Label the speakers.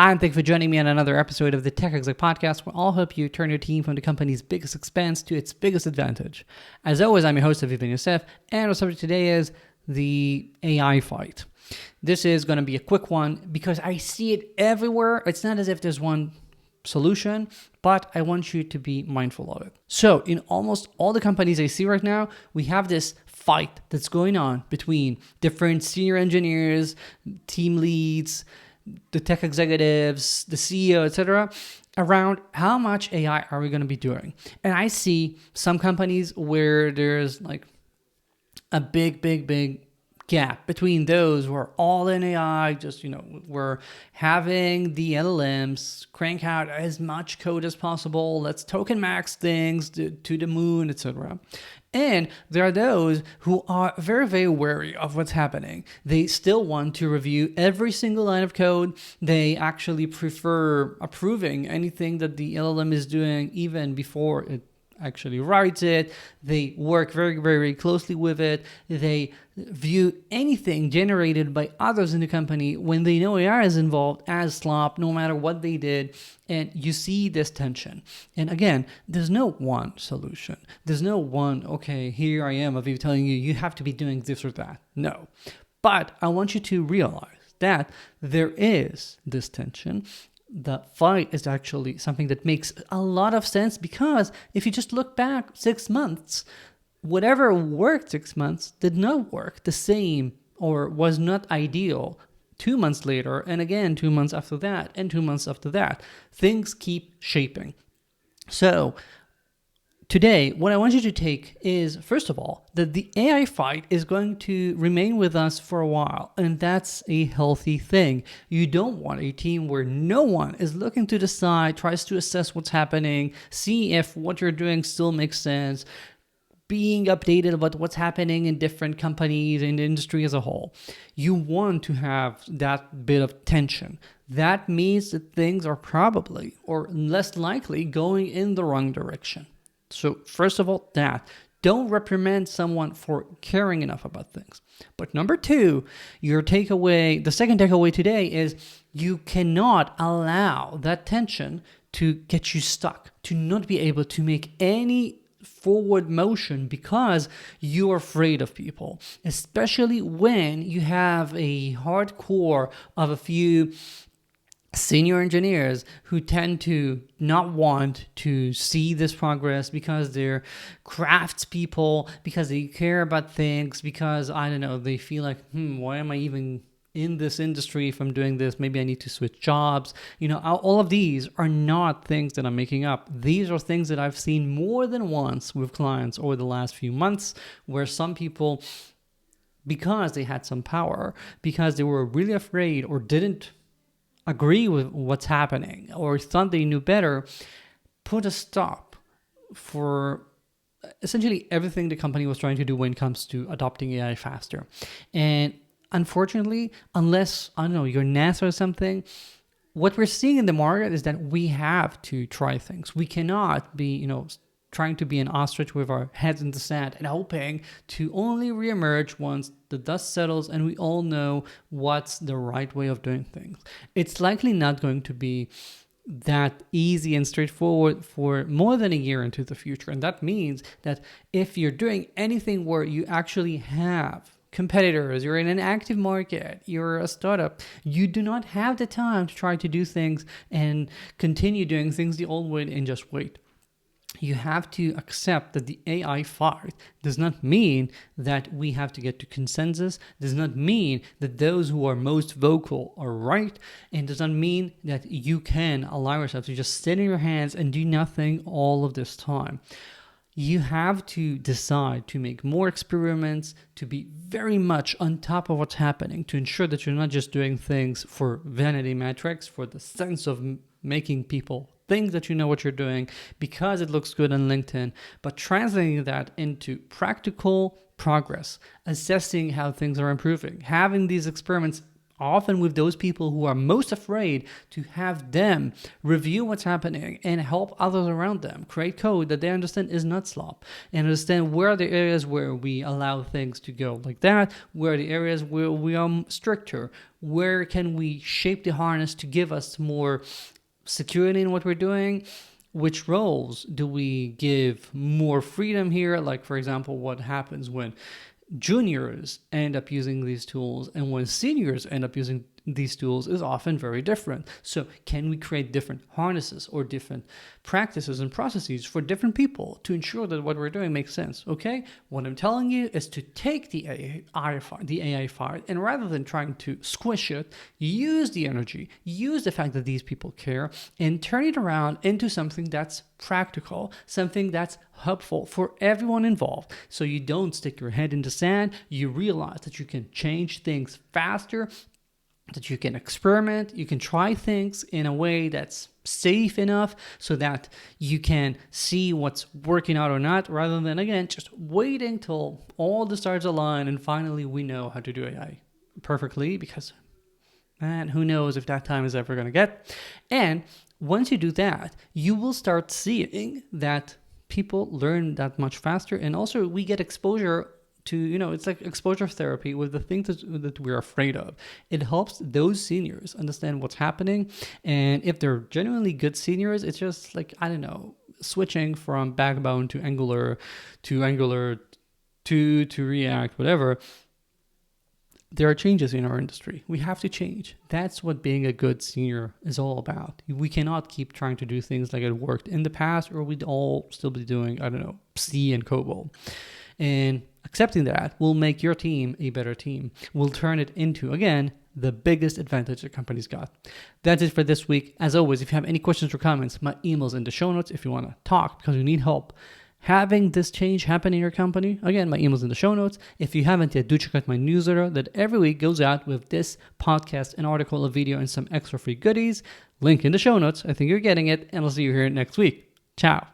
Speaker 1: Hi, and thank you for joining me on another episode of the Tech Exec Podcast, where I'll help you turn your team from the company's biggest expense to its biggest advantage. As always, I'm your host, Aviv Ben-Yosef, and our subject today is the AI fight. This is going to be a quick one because I see it everywhere. It's not as if there's one solution, but I want you to be mindful of it. So in almost all the companies I see right now, we have this fight that's going on between different senior engineers, team leads, the tech executives, the CEO, etc., around how much AI are we going to be doing. And I see some companies where there's like a big gap between those who are all in AI, we're having the LLMs crank out as much code as possible. Let's token max things to the moon, etc. And there are those who are very wary of what's happening. They still want to review every single line of code. They actually prefer approving anything that the LLM is doing even before it actually writes it. They work very closely with it. They view anything generated by others in the company when they know AI is involved as slop, no matter what they did. And you see this tension. And again, there's no one solution. There's no one, okay, here I am, Aviv, telling you have to be doing this or that. No. But I want you to realize that there is this tension. The fight is actually something that makes a lot of sense, because if you just look back 6 months, whatever worked 6 months did not work the same or was not ideal 2 months later, and again 2 months after that, and 2 months after that. Things keep shaping. So today, what I want you to take is, first of all, that the AI fight is going to remain with us for a while, and that's a healthy thing. You don't want a team where no one is looking to the side, tries to assess what's happening, see if what you're doing still makes sense, being updated about what's happening in different companies and the industry as a whole. You want to have that bit of tension. That means that things are probably, or less likely, going in the wrong direction. So first of all, don't reprimand someone for caring enough about things. But number two, the second takeaway today is you cannot allow that tension to get you stuck, to not be able to make any forward motion because you're afraid of people, especially when you have a hardcore of a few senior engineers who tend to not want to see this progress because they're craftspeople, because they care about things, because, they feel like, why am I even in this industry if I'm doing this? Maybe I need to switch jobs. All of these are not things that I'm making up. These are things that I've seen more than once with clients over the last few months, where some people, because they had some power, because they were really afraid or didn't agree with what's happening or thought they knew better, put a stop for essentially everything the company was trying to do when it comes to adopting AI faster. And unfortunately, unless, you're NASA or something, what we're seeing in the market is that we have to try things. We cannot be, trying to be an ostrich with our heads in the sand and hoping to only reemerge once the dust settles and we all know what's the right way of doing things. It's likely not going to be that easy and straightforward for more than a year into the future. And that means that if you're doing anything where you actually have competitors, you're in an active market, you're a startup, you do not have the time to try to do things and continue doing things the old way and just wait. You have to accept that the AI fight does not mean that we have to get to consensus, does not mean that those who are most vocal are right, and does not mean that you can allow yourself to just sit in your hands and do nothing all of this time. You have to decide to make more experiments, to be very much on top of what's happening, to ensure that you're not just doing things for vanity metrics, for the sense of making people think that you know what you're doing because it looks good on LinkedIn, but translating that into practical progress, assessing how things are improving, having these experiments often with those people who are most afraid, to have them review what's happening and help others around them create code that they understand is not slop, and understand where are the areas where we allow things to go like that, where are the areas where we are stricter, where can we shape the harness to give us more security in what we're doing. Which roles do we give more freedom here? Like, for example, what happens when juniors end up using these tools and when seniors end up using these tools is often very different. So can we create different harnesses or different practices and processes for different people to ensure that what we're doing makes sense? Okay, what I'm telling you is to take the AI fire, and rather than trying to squish it, use the energy, use the fact that these people care, and turn it around into something that's practical, something that's helpful for everyone involved. So you don't stick your head in the sand, you realize that you can change things faster, that you can experiment, you can try things in a way that's safe enough so that you can see what's working out or not, rather than, again, just waiting till all the stars align and finally we know how to do AI perfectly, because, man, who knows if that time is ever going to get. And once you do that, you will start seeing that people learn that much faster, and also we get exposure to, it's like exposure therapy with the things that we're afraid of. It helps those seniors understand what's happening. And if they're genuinely good seniors, it's just like, I don't know, switching from Backbone to Angular to React, whatever. There are changes in our industry. We have to change. That's what being a good senior is all about. We cannot keep trying to do things like it worked in the past, or we'd all still be doing, I don't know, C and COBOL. And accepting that will make your team a better team. We'll turn it into, again, the biggest advantage that companies got. That's it for this week. As always, if you have any questions or comments, my email's in the show notes if you want to talk because you need help having this change happen in your company. Again, my email's in the show notes. If you haven't yet, do check out my newsletter that every week goes out with this podcast, an article, a video, and some extra free goodies. Link in the show notes. I think you're getting it, and I'll see you here next week. Ciao.